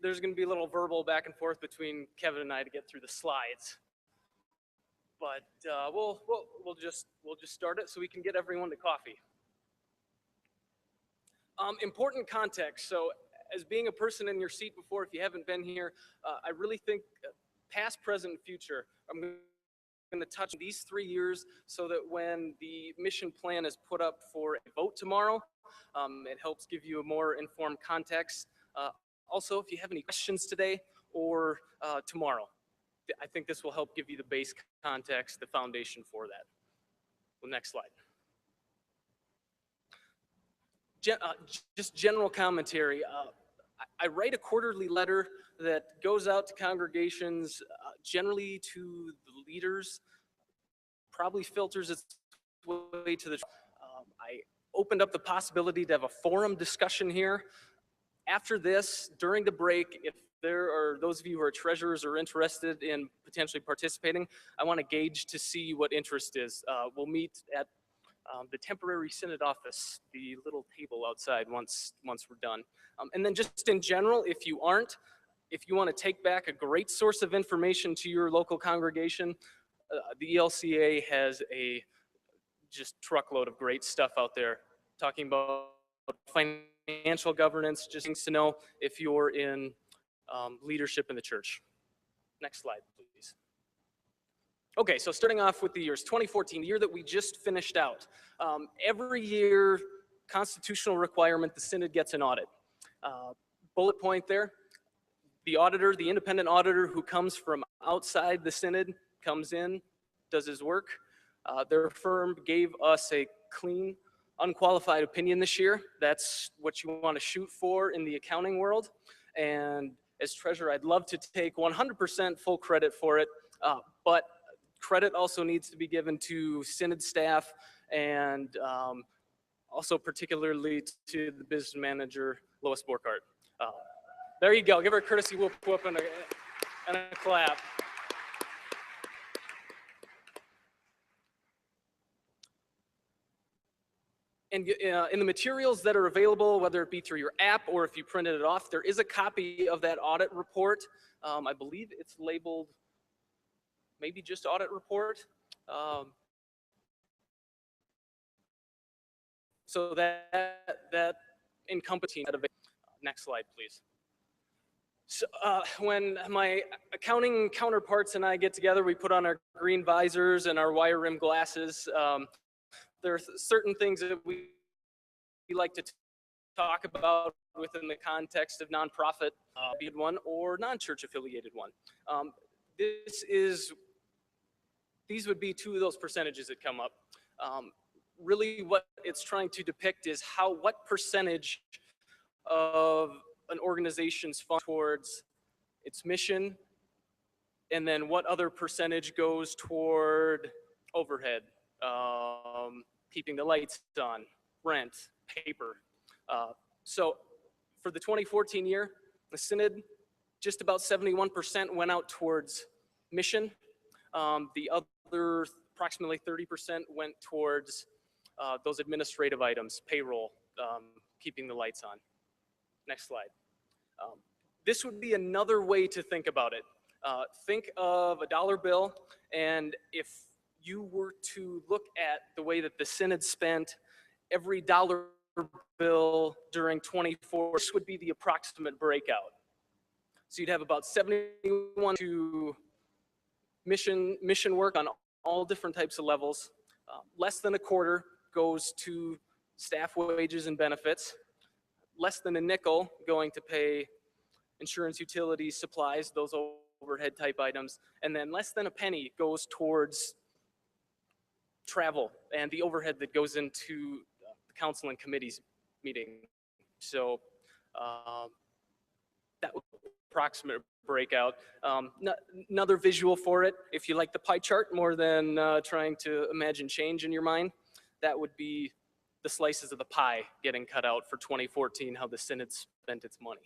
there's going to be a little verbal back and forth between Kevin and I to get through the slides. But we'll just start it so we can get everyone to coffee. Important context. So, as being a person in your seat before, if you haven't been here, I really think past, present, and future. I'm going to touch these 3 years so that when the mission plan is put up for a vote tomorrow, it helps give you a more informed context. Also, if you have any questions today or tomorrow, I think this will help give you the base context, the foundation for that. Well, next slide. Just general commentary. I write a quarterly letter that goes out to congregations, generally to the leaders, probably filters its way to the. I opened up the possibility to have a forum discussion here. After this, during the break, if there are those of you who are treasurers or interested in potentially participating, I want to gauge to see what interest is. We'll meet at the temporary synod office, the little table outside once we're done. And then just in general, if you want to take back a great source of information to your local congregation, the ELCA has a just truckload of great stuff out there talking about financial governance, just things to know if you're in leadership in the church. Next slide, please. Okay, so starting off with the years, 2014, the year that we just finished out. Every year, constitutional requirement, the Synod gets an audit. Bullet point there, the auditor, the independent auditor who comes from outside the Synod, comes in, does his work. Their firm gave us a clean, unqualified opinion this year. That's what you want to shoot for in the accounting world. And as treasurer, I'd love to take 100% full credit for it, but credit also needs to be given to Synod staff and also particularly to the business manager, Lois Borkart. There you go. Give her a courtesy whoop whoop and a clap. And in the materials that are available, whether it be through your app or if you printed it off, there is a copy of that audit report. I believe it's labeled maybe just audit report. So that encompassing. Next slide, please. So when my accounting counterparts and I get together, we put on our green visors and our wire rim glasses. There are certain things that we like to talk about within the context of nonprofit one or non-church affiliated one. These would be two of those percentages that come up. Really what it's trying to depict is what percentage of an organization's fund towards its mission, and then what other percentage goes toward overhead, keeping the lights on, rent, paper. So for the 2014 year, the Synod, just about 71% went out towards mission. The other approximately 30% went towards those administrative items, payroll, keeping the lights on. Next slide. This would be another way to think about it. Think of a dollar bill, and if you were to look at the way that the Synod spent every dollar bill during 24, this would be the approximate breakout. So you'd have about 71 to mission work on all different types of levels. Less than a quarter goes to staff wages and benefits. Less than a nickel going to pay insurance, utilities, supplies, those overhead type items. And then less than a penny goes towards travel and the overhead that goes into the council and committees meeting. So that would approximate breakout. Another visual for it, if you like the pie chart more than trying to imagine change in your mind, that would be the slices of the pie getting cut out for 2014, how the Synod spent its money.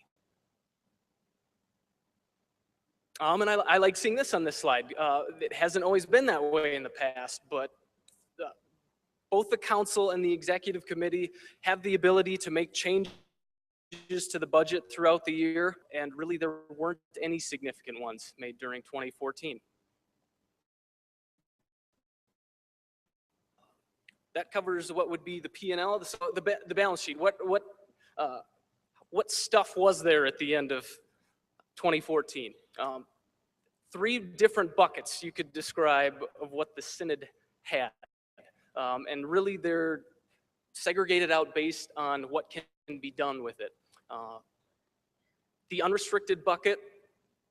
And I like seeing this on this slide. It hasn't always been that way in the past, but both the council and the executive committee have the ability to make changes to the budget throughout the year, and really there weren't any significant ones made during 2014. That covers what would be the P&L, so the balance sheet. What stuff was there at the end of 2014? Three different buckets you could describe of what the Synod had. And really they're segregated out based on what can be done with it. The unrestricted bucket,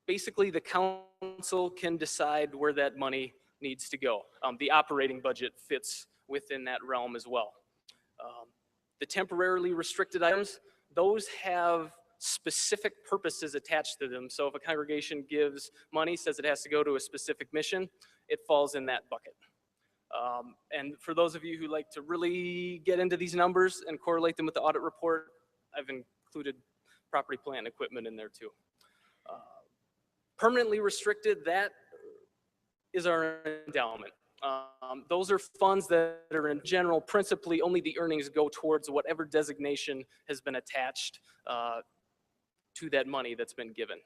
basically the council can decide where that money needs to go. The operating budget fits within that realm as well. The temporarily restricted items, those have specific purposes attached to them. So if a congregation gives money, says it has to go to a specific mission, it falls in that bucket. And for those of you who like to really get into these numbers and correlate them with the audit report, I've included property, plant, and equipment in there too. Permanently restricted, that is our endowment. Those are funds that are in general, principally only the earnings go towards whatever designation has been attached to that money that's been given.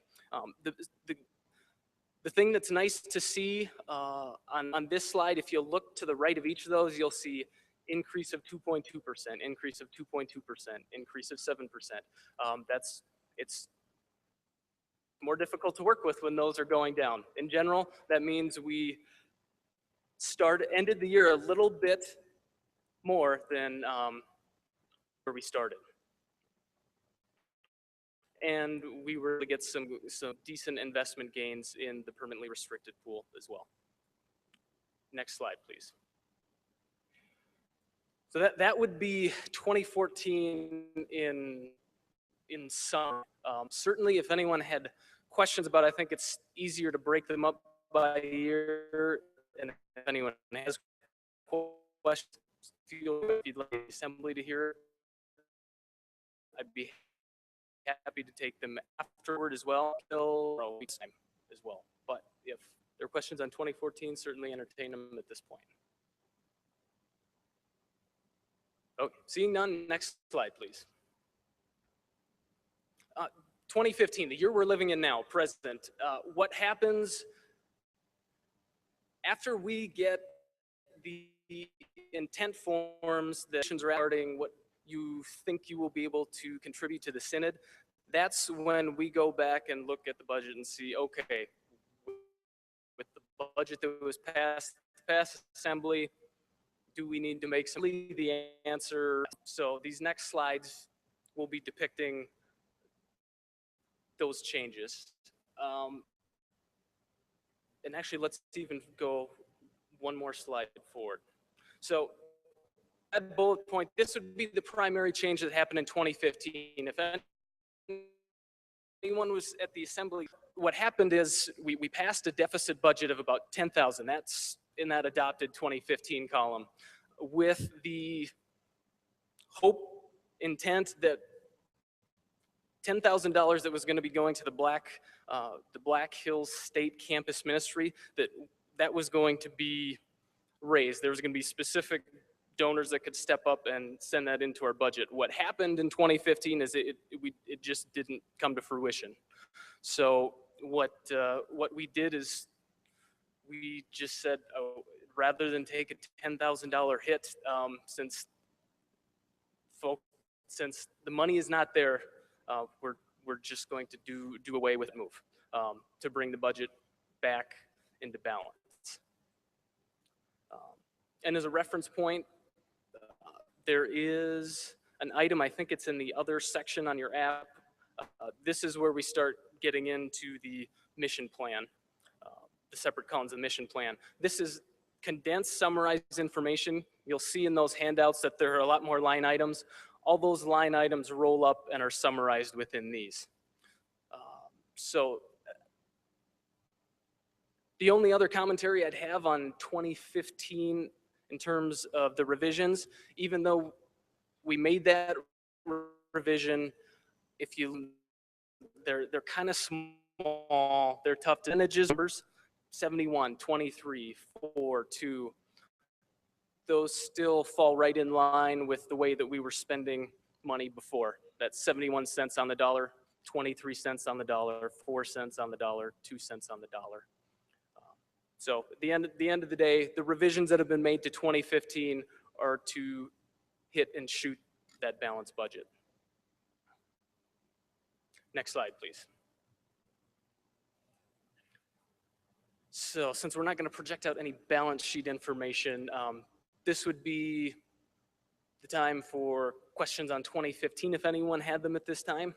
The thing that's nice to see on this slide, if you look to the right of each of those, you'll see increase of 2.2%, increase of 2.2%, increase of 7%. It's more difficult to work with when those are going down. In general, that means we ended the year a little bit more than where we started. And we were able to get some decent investment gains in the permanently restricted pool as well. Next slide, please. So that would be 2014 in sum. Certainly, if anyone had questions about it, I think it's easier to break them up by year. And if anyone has questions, feel if you'd like the assembly to hear it, I'd be happy to take them afterward as well, or a week's time as well. But if there are questions on 2014, certainly entertain them at this point. Okay, seeing none, next slide, please. 2015, the year we're living in now, present. What happens after we get the intent forms, the questions regarding what you think you will be able to contribute to the Synod? That's when we go back and look at the budget and see, okay, with the budget that was passed assembly, do we need to make some? The answer, so these next slides will be depicting those changes. And actually, let's even go one more slide forward. So that bullet point, this would be the primary change that happened in 2015. If anyone was at the assembly, what happened is we passed a deficit budget of about 10,000. That's in that adopted 2015 column, with the hope, intent that $10,000 that was going to be going to the Black Hills State Campus Ministry, that was going to be raised. There was going to be specific donors that could step up and send that into our budget. What happened in 2015 is it just didn't come to fruition. So what we did is we just said, oh, rather than take a $10,000 hit, since the money is not there, we're just going to do away with the move to bring the budget back into balance. And as a reference point, there is an item, I think it's in the other section on your app. This is where we start getting into the mission plan, the separate columns of the mission plan. This is condensed, summarized information. You'll see in those handouts that there are a lot more line items. All those line items roll up and are summarized within these. So the only other commentary I'd have on 2015 in terms of the revisions, even though we made that revision, they're kind of small, they're tough to numbers, 71, 23, 4, 2. Those still fall right in line with the way that we were spending money before. That's 71 cents on the dollar, 23 cents on the dollar, 4 cents on the dollar, 2 cents on the dollar. So at the end of the day, the revisions that have been made to 2015 are to hit and shoot that balanced budget. Next slide, please. So since we're not going to project out any balance sheet information, this would be the time for questions on 2015 if anyone had them at this time.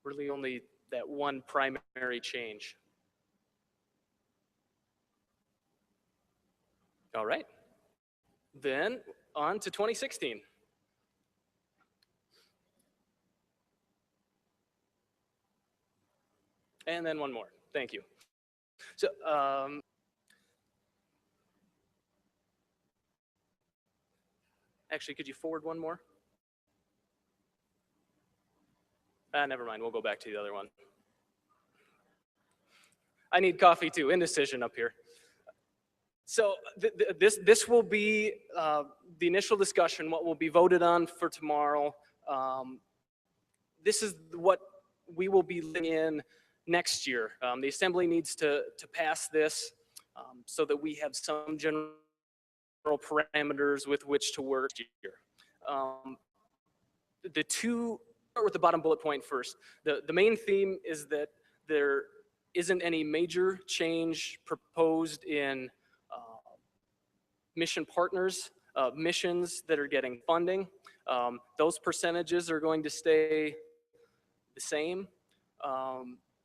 Really only that one primary change. All right, then on to 2016. And then one more, thank you. So, actually, could you forward one more? Never mind, we'll go back to the other one. I need coffee too, indecision up here. So this will be the initial discussion, what will be voted on for tomorrow. This is what we will be living in next year. The Assembly needs to pass this so that we have some general parameters with which to work here. Start with the bottom bullet point first. The main theme is that there isn't any major change proposed in mission partners, missions that are getting funding. Those percentages are going to stay the same.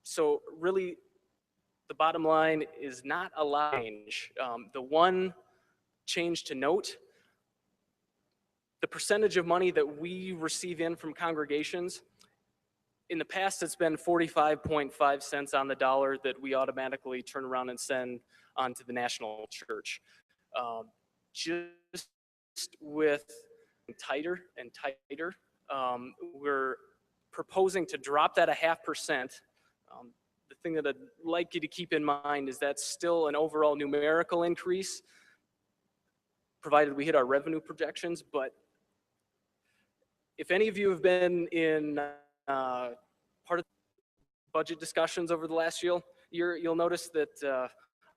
So really, the bottom line is not a lot of change. The one change to note, the percentage of money that we receive in from congregations, in the past it's been 45.5 cents on the dollar that we automatically turn around and send onto the national church. Just with tighter and tighter, we're proposing to drop that 0.5%. The thing that I'd like you to keep in mind is that's still an overall numerical increase, provided we hit our revenue projections. But if any of you have been in part of budget discussions over the last year, you'll notice that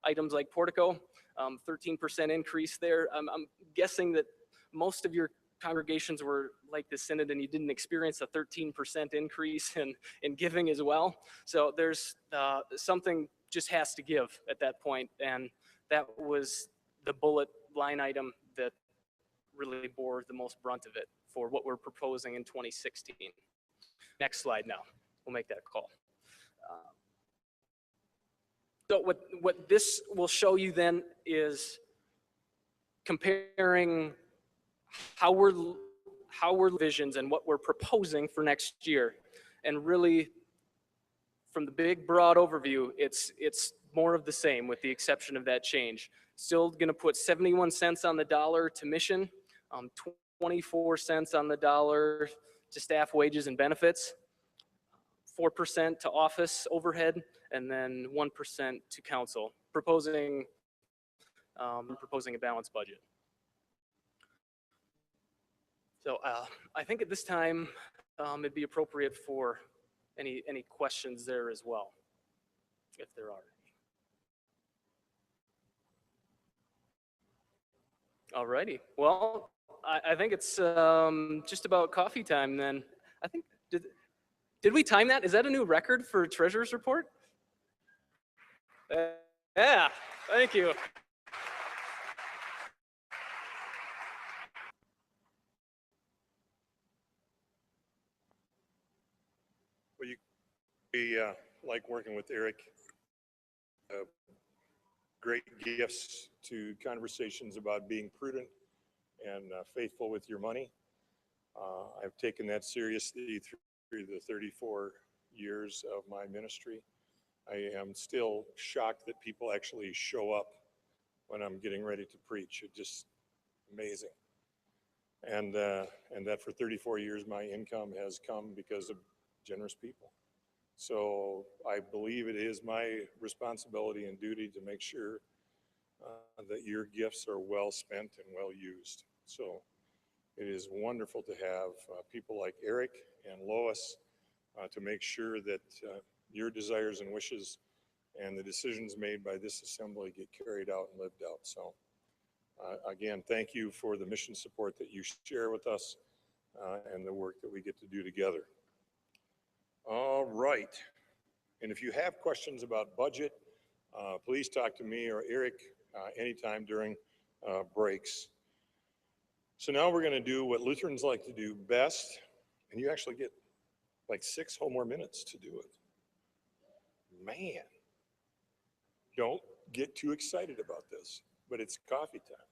items like portico, 13% increase there. I'm guessing that most of your congregations were like the Synod and you didn't experience a 13% increase in giving as well. So there's something just has to give at that point, and that was the bullet line item that really bore the most brunt of it for what we're proposing in 2016. Next slide now, we'll make that call. So what this will show you then is comparing how we're visions and what we're proposing for next year. And really, from the big broad overview, it's more of the same with the exception of that change. Still gonna put 71 cents on the dollar to mission, 24 cents on the dollar to staff wages and benefits, 4% to office overhead, and then 1% to council, proposing a balanced budget. So I think at this time it'd be appropriate for any questions there as well, if there are any. Alrighty, well, I think it's just about coffee time then. I think, did we time that? Is that a new record for Treasurer's Report? Yeah, thank you. Well, we like working with Eric. Great gifts to conversations about being prudent and faithful with your money. I've taken that seriously through the 34 years of my ministry. I am still shocked that people actually show up when I'm getting ready to preach. It's just amazing. And that for 34 years, my income has come because of generous people. So I believe it is my responsibility and duty to make sure that your gifts are well spent and well used. So it is wonderful to have people like Eric and Lois to make sure that your desires and wishes and the decisions made by this assembly get carried out and lived out. So again, thank you for the mission support that you share with us and the work that we get to do together. All right. And if you have questions about budget, please talk to me or Eric anytime during breaks. So now we're going to do what Lutherans like to do best, and you actually get like 6 whole more minutes to do it. Man, don't get too excited about this, but it's coffee time.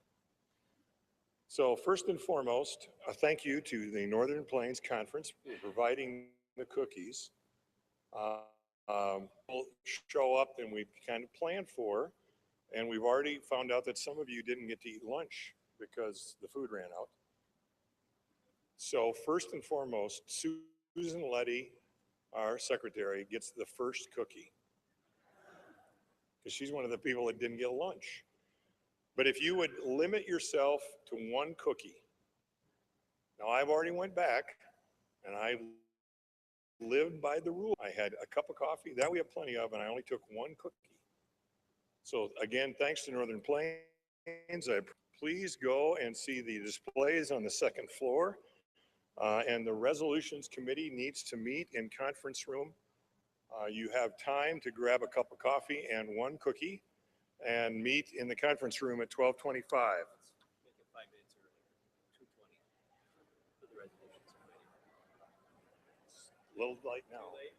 So first and foremost, a thank you to the Northern Plains Conference for providing the cookies. We'll show up than we kind of planned for, and we've already found out that some of you didn't get to eat lunch because the food ran out. So first and foremost, Susan Letty, our secretary, gets the first cookie because she's one of the people that didn't get lunch. But if you would limit yourself to 1 cookie. Now I've already went back and I lived by the rule. I had a cup of coffee, that we have plenty of, and I only took 1 cookie. So again, thanks to Northern Plains. Please go and see the displays on the 2nd floor. And the resolutions committee needs to meet in conference room. You have time to grab a cup of coffee and 1 cookie and meet in the conference room at 12:25. Make it 5 minutes earlier, 2:20 for the resolutions committee. A little light now. Too late?